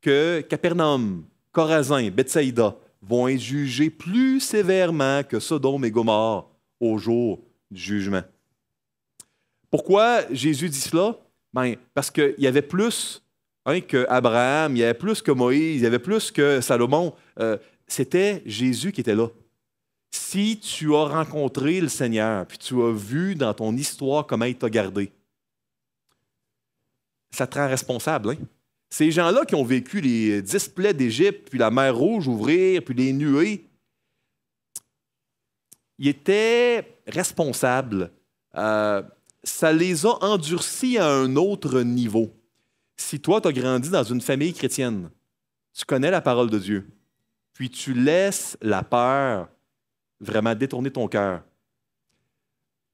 S1: que Capernaum, Chorazin, Bethsaïda vont être jugés plus sévèrement que Sodome et Gomorrhe au jour du jugement. Pourquoi Jésus dit cela? Ben, parce qu'il y avait plus qu'Abraham, il y avait plus que Moïse, il y avait plus que Salomon. c'était Jésus qui était là. Si tu as rencontré le Seigneur, puis tu as vu dans ton histoire comment il t'a gardé, ça te rend responsable. Hein? Ces gens-là qui ont vécu les 10 plaies d'Égypte, puis la mer Rouge ouvrir, puis les nuées, ils étaient responsables. Ça les a endurcis à un autre niveau. Si toi, tu as grandi dans une famille chrétienne, tu connais la parole de Dieu, puis tu laisses la peur vraiment détourner ton cœur,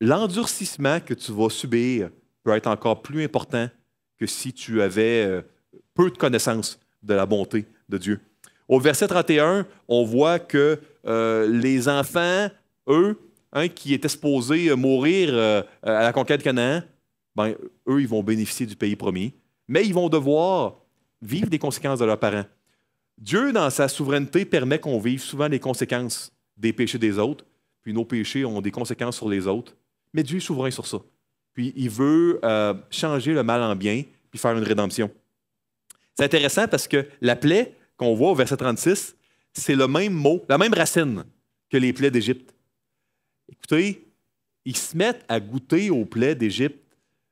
S1: l'endurcissement que tu vas subir peut être encore plus important que si tu avais peu de connaissance de la bonté de Dieu. Au verset 31, on voit que les enfants, eux, qui étaient supposés mourir à la conquête de Canaan, ben, eux, ils vont bénéficier du pays promis, mais ils vont devoir vivre des conséquences de leurs parents. Dieu, dans sa souveraineté, permet qu'on vive souvent les conséquences des péchés des autres, puis nos péchés ont des conséquences sur les autres, mais Dieu est souverain sur ça. Puis il veut changer le mal en bien, puis faire une rédemption. C'est intéressant parce que la plaie qu'on voit au verset 36, c'est le même mot, la même racine que les plaies d'Égypte. Écoutez, ils se mettent à goûter aux plaies d'Égypte.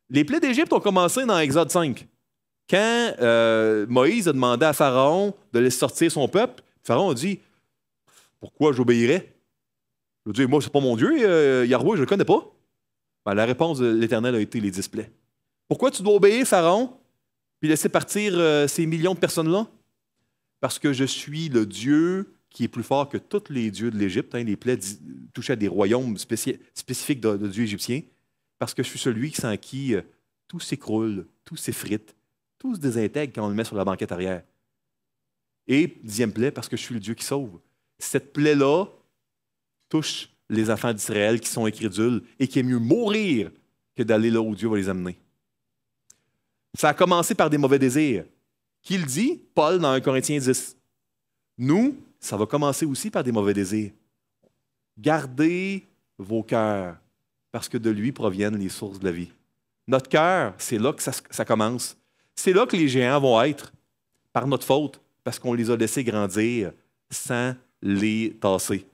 S1: Les plaies d'Égypte ont commencé dans Exode 5. Quand Moïse a demandé à Pharaon de laisser sortir son peuple, Pharaon a dit « Pourquoi j'obéirais? » Je veux dire, moi, c'est pas mon Dieu, Yahweh, je ne le connais pas. Ben, la réponse de l'Éternel a été les 10 plaies. Pourquoi tu dois obéir, Pharaon, puis laisser partir ces millions de personnes-là? Parce que je suis le Dieu qui est plus fort que tous les dieux de l'Égypte. Les plaies touchaient à des royaumes spécifiques de dieux égyptiens. Parce que je suis celui sans qui tout s'écroule, tout s'effrite, tout se désintègre quand on le met sur la banquette arrière. Et, 10e plaie, parce que je suis le Dieu qui sauve. Cette plaie-là touche les enfants d'Israël qui sont incrédules et qui aiment mieux mourir que d'aller là où Dieu va les amener. Ça a commencé par des mauvais désirs. Qui le dit? Paul dans 1 Corinthiens 10. Nous, ça va commencer aussi par des mauvais désirs. Gardez vos cœurs, parce que de lui proviennent les sources de la vie. Notre cœur, c'est là que ça commence. C'est là que les géants vont être, par notre faute, parce qu'on les a laissés grandir sans les tasser.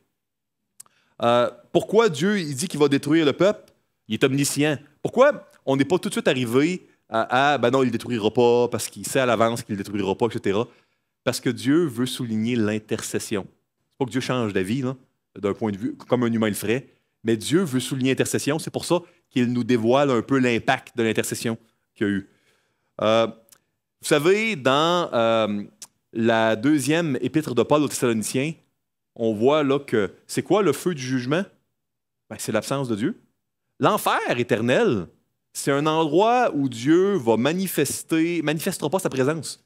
S1: Pourquoi Dieu il dit qu'il va détruire le peuple? Il est omniscient. Pourquoi on n'est pas tout de suite arrivé à ben non, il ne le détruira pas, parce qu'il sait à l'avance qu'il ne le détruira pas, etc. Parce que Dieu veut souligner l'intercession. C'est pas que Dieu change d'avis, d'un point de vue, comme un humain le ferait, mais Dieu veut souligner l'intercession. C'est pour ça qu'il nous dévoile un peu l'impact de l'intercession qu'il y a eu. Vous savez, dans la 2e épître de Paul aux Thessaloniciens, on voit là que c'est quoi le feu du jugement? Ben, c'est l'absence de Dieu. L'enfer éternel, c'est un endroit où Dieu va manifestera pas sa présence.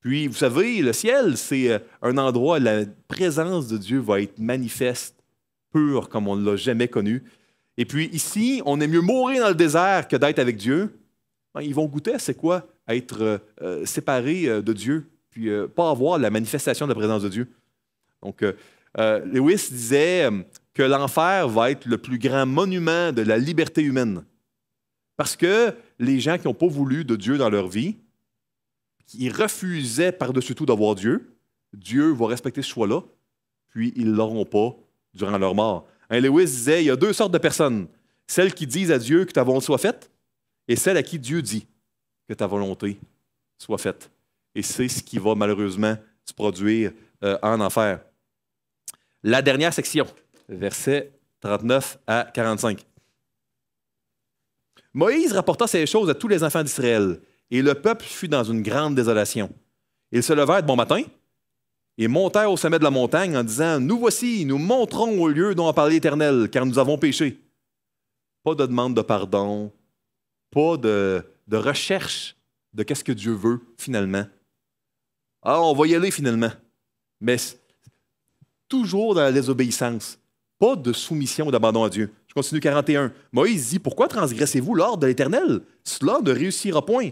S1: Puis, vous savez, le ciel, c'est un endroit où la présence de Dieu va être manifeste, pure, comme on ne l'a jamais connu. Et puis, ici, on est mieux mourir dans le désert que d'être avec Dieu. Ben, ils vont goûter, c'est quoi? Être séparés de Dieu, puis pas avoir la manifestation de la présence de Dieu. Donc, Lewis disait que l'enfer va être le plus grand monument de la liberté humaine. Parce que les gens qui n'ont pas voulu de Dieu dans leur vie, qui refusaient par-dessus tout d'avoir Dieu, Dieu va respecter ce choix-là, puis ils ne l'auront pas durant leur mort. Lewis disait, il y a 2 sortes de personnes. Celles qui disent à Dieu que ta volonté soit faite, et celles à qui Dieu dit que ta volonté soit faite. Et c'est ce qui va malheureusement se produire en enfer. La dernière section, versets 39 à 45. Moïse rapporta ces choses à tous les enfants d'Israël, et le peuple fut dans une grande désolation. Ils se levèrent de bon matin et montèrent au sommet de la montagne en disant « Nous voici, nous monterons au lieu dont a parlé l'Éternel, car nous avons péché. » Pas de demande de pardon, pas de recherche de qu'est-ce que Dieu veut finalement. Ah, on va y aller finalement. Mais toujours dans la désobéissance. Pas de soumission ou d'abandon à Dieu. Je continue 41. Moïse dit, « Pourquoi transgressez-vous l'ordre de l'Éternel? Cela ne réussira point.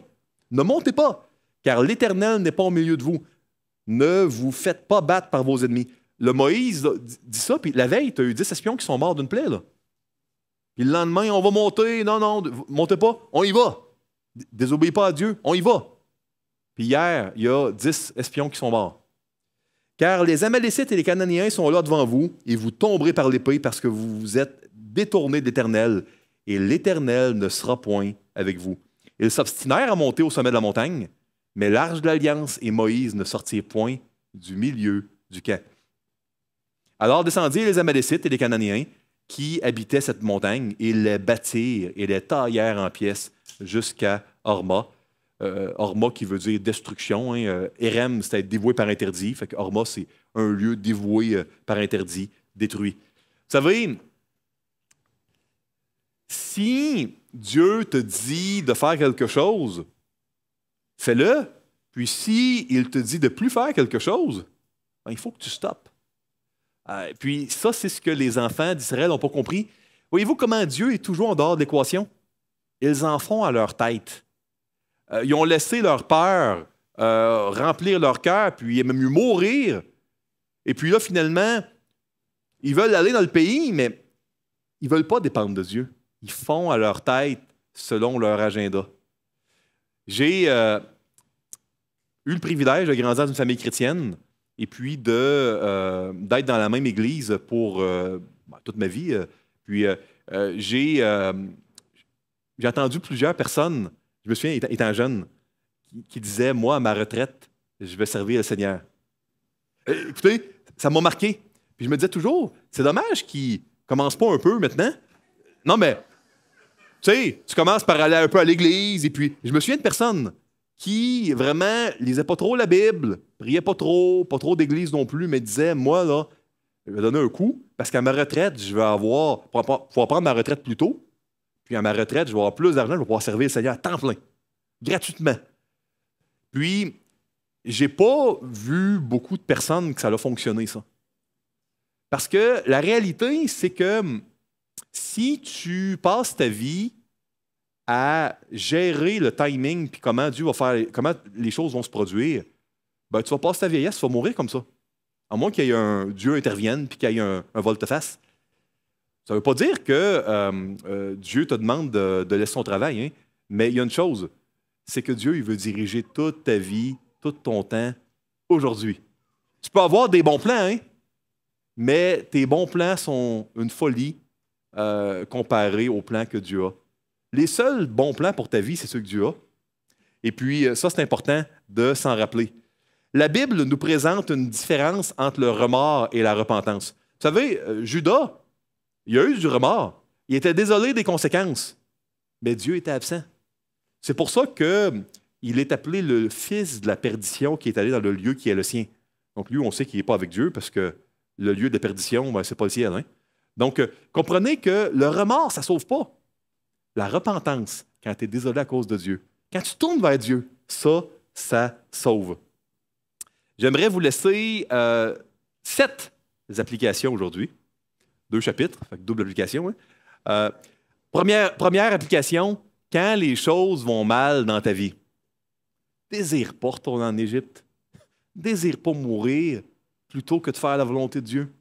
S1: Ne montez pas, car l'Éternel n'est pas au milieu de vous. Ne vous faites pas battre par vos ennemis. » Le Moïse dit ça, puis la veille, tu as eu 10 espions qui sont morts d'une plaie. Là. Puis le lendemain, on va monter. Non, montez pas, on y va. Désobéis pas à Dieu, on y va. Puis hier, il y a 10 espions qui sont morts. Car les Amalécites et les Cananéens sont là devant vous, et vous tomberez par l'épée parce que vous vous êtes détournés de l'Éternel, et l'Éternel ne sera point avec vous. Ils s'obstinèrent à monter au sommet de la montagne, mais l'Arche de l'Alliance et Moïse ne sortirent point du milieu du camp. Alors descendirent les Amalécites et les Cananéens qui habitaient cette montagne, et les bâtirent et les taillèrent en pièces jusqu'à Horma. Horma qui veut dire destruction. Érem, c'était être dévoué par interdit. Fait que Horma, c'est un lieu dévoué par interdit, détruit. Vous savez, si Dieu te dit de faire quelque chose, fais-le. Puis s'il te dit de ne plus faire quelque chose, ben, il faut que tu stoppes. Puis ça, c'est ce que les enfants d'Israël n'ont pas compris. Voyez-vous comment Dieu est toujours en dehors de l'équation? Ils en font à leur tête. Ils ont laissé leur peur remplir leur cœur, puis même mieux mourir. Et puis là, finalement, ils veulent aller dans le pays, mais ils ne veulent pas dépendre de Dieu. Ils font à leur tête selon leur agenda. J'ai eu le privilège de grandir dans une famille chrétienne et puis d'être dans la même église pour toute ma vie. Puis j'ai entendu plusieurs personnes, je me souviens étant jeune, qui disaient, moi, à ma retraite, je vais servir le Seigneur. Écoutez, ça m'a marqué. Puis je me disais toujours, c'est dommage qu'ils ne commencent pas un peu maintenant. Non, mais, tu sais, tu commences par aller un peu à l'église, et puis je me souviens de personnes qui, vraiment, lisaient pas trop la Bible, priaient pas trop d'église non plus, mais disaient, moi, là, je vais donner un coup, parce qu'à ma retraite, je vais pouvoir prendre ma retraite plus tôt, puis à ma retraite, je vais avoir plus d'argent, je vais pouvoir servir le Seigneur à temps plein, gratuitement. Puis, j'ai pas vu beaucoup de personnes que ça a fonctionné, ça. Parce que la réalité, c'est que si tu passes ta vie à gérer le timing puis comment Dieu va faire, comment les choses vont se produire, ben, tu vas passer ta vieillesse, tu vas mourir comme ça. À moins qu'il y ait un Dieu intervienne puis qu'il y ait un volte-face. Ça ne veut pas dire que Dieu te demande de laisser son travail, hein, mais il y a une chose, c'est que Dieu il veut diriger toute ta vie, tout ton temps aujourd'hui. Tu peux avoir des bons plans, hein, mais tes bons plans sont une folie comparés aux plans que Dieu a. Les seuls bons plans pour ta vie, c'est ceux que Dieu a. Et puis, ça, c'est important de s'en rappeler. La Bible nous présente une différence entre le remords et la repentance. Vous savez, Judas, il a eu du remords. Il était désolé des conséquences, mais Dieu était absent. C'est pour ça qu'il est appelé le fils de la perdition qui est allé dans le lieu qui est le sien. Donc, lui, on sait qu'il n'est pas avec Dieu parce que le lieu de perdition, ben, ce n'est pas le ciel. Hein? Donc, comprenez que le remords, ça ne sauve pas. La repentance, quand tu es désolé à cause de Dieu, quand tu tournes vers Dieu, ça sauve. J'aimerais vous laisser 7 applications aujourd'hui. 2 chapitres, fait que double application. Hein? Première application, quand les choses vont mal dans ta vie, désire pas retourner en Égypte. Désire pas mourir plutôt que de faire la volonté de Dieu.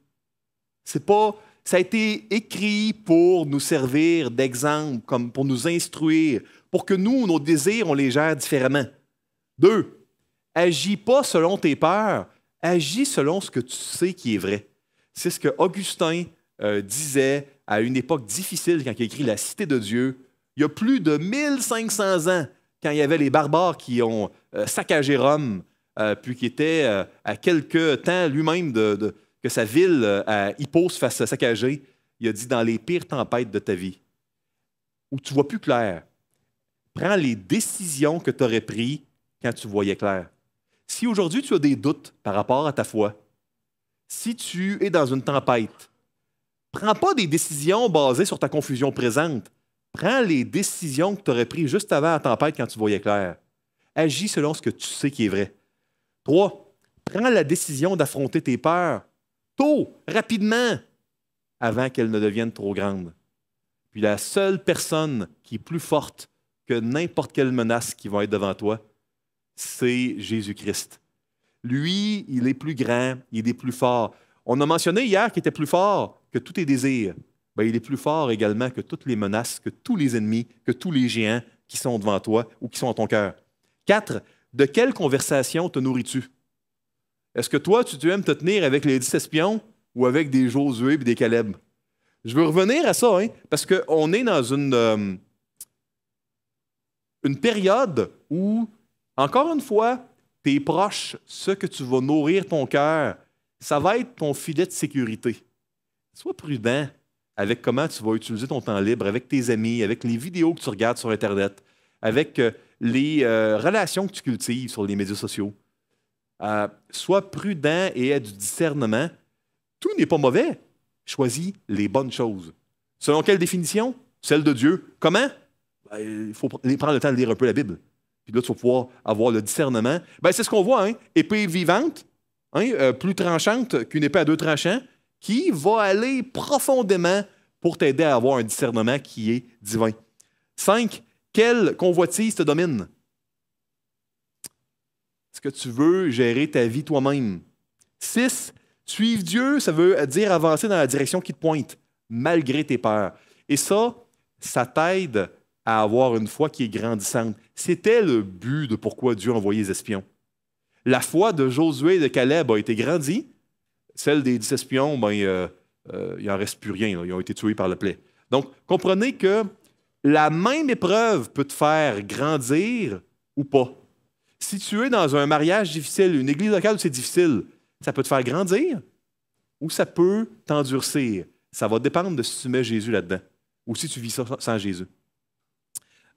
S1: Ça a été écrit pour nous servir d'exemple, comme pour nous instruire, pour que nous, nos désirs, on les gère différemment. 2, agis pas selon tes peurs, agis selon ce que tu sais qui est vrai. C'est ce que Augustin disait à une époque difficile quand il a écrit La Cité de Dieu. Il y a plus de 1500 ans, quand il y avait les barbares qui ont saccagé Rome, puis qui étaient à quelque temps lui-même que sa ville à Hippo se fasse saccager, il a dit dans les pires tempêtes de ta vie, où tu ne vois plus clair, prends les décisions que tu aurais prises quand tu voyais clair. Si aujourd'hui tu as des doutes par rapport à ta foi, si tu es dans une tempête, prends pas des décisions basées sur ta confusion présente. Prends les décisions que tu aurais prises juste avant la tempête quand tu voyais clair. Agis selon ce que tu sais qui est vrai. 3, prends la décision d'affronter tes peurs tôt, rapidement, avant qu'elles ne deviennent trop grandes. Puis la seule personne qui est plus forte que n'importe quelle menace qui va être devant toi, c'est Jésus-Christ. Lui, il est plus grand, il est plus fort. On a mentionné hier qu'il était plus fort que tous tes désirs. Bien, il est plus fort également que toutes les menaces, que tous les ennemis, que tous les géants qui sont devant toi ou qui sont dans ton cœur. 4, de quelle conversation te nourris-tu? Est-ce que toi, tu aimes te tenir avec les 10 espions ou avec des Josué et des Caleb? Je veux revenir à ça, hein, parce qu'on est dans une période où, encore une fois, tes proches, ce que tu vas nourrir ton cœur, ça va être ton filet de sécurité. Sois prudent avec comment tu vas utiliser ton temps libre, avec tes amis, avec les vidéos que tu regardes sur Internet, avec les relations que tu cultives sur les médias sociaux. Sois prudent et aie du discernement. Tout n'est pas mauvais. Choisis les bonnes choses. Selon quelle définition? Celle de Dieu. Comment? Il faut prendre le temps de lire un peu la Bible. Puis là, tu vas pouvoir avoir le discernement. C'est ce qu'on voit, hein? Épée vivante, hein? Plus tranchante qu'une épée à deux tranchants, qui va aller profondément pour t'aider à avoir un discernement qui est divin. 5. Quelle convoitise te domine? Est-ce que tu veux gérer ta vie toi-même? 6. Suivre Dieu, ça veut dire avancer dans la direction qui te pointe, malgré tes peurs. Et ça t'aide à avoir une foi qui est grandissante. C'était le but de pourquoi Dieu a envoyé les espions. La foi de Josué et de Caleb a été grandie. Celle des 10 espions, il n'en reste plus rien. Là. Ils ont été tués par la plaie. Donc, comprenez que la même épreuve peut te faire grandir ou pas. Si tu es dans un mariage difficile, une église locale où c'est difficile, ça peut te faire grandir ou ça peut t'endurcir. Ça va dépendre de si tu mets Jésus là-dedans ou si tu vis ça sans Jésus.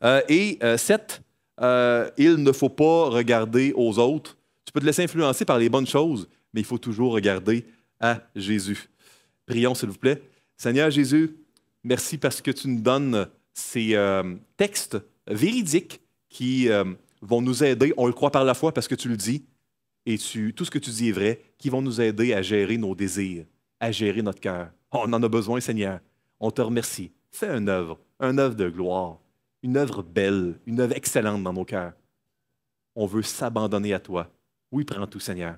S1: 7, il ne faut pas regarder aux autres. Tu peux te laisser influencer par les bonnes choses, mais il faut toujours regarder à Jésus. Prions, s'il vous plaît. Seigneur Jésus, merci parce que tu nous donnes ces textes véridiques qui vont nous aider, on le croit par la foi parce que tu le dis, et tout ce que tu dis est vrai, qui vont nous aider à gérer nos désirs, à gérer notre cœur. On en a besoin, Seigneur. On te remercie. Fais une œuvre de gloire, une œuvre belle, une œuvre excellente dans nos cœurs. On veut s'abandonner à toi. Oui, prends tout, Seigneur.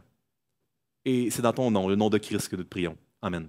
S1: Et c'est dans ton nom, le nom de Christ, que nous te prions. Amen.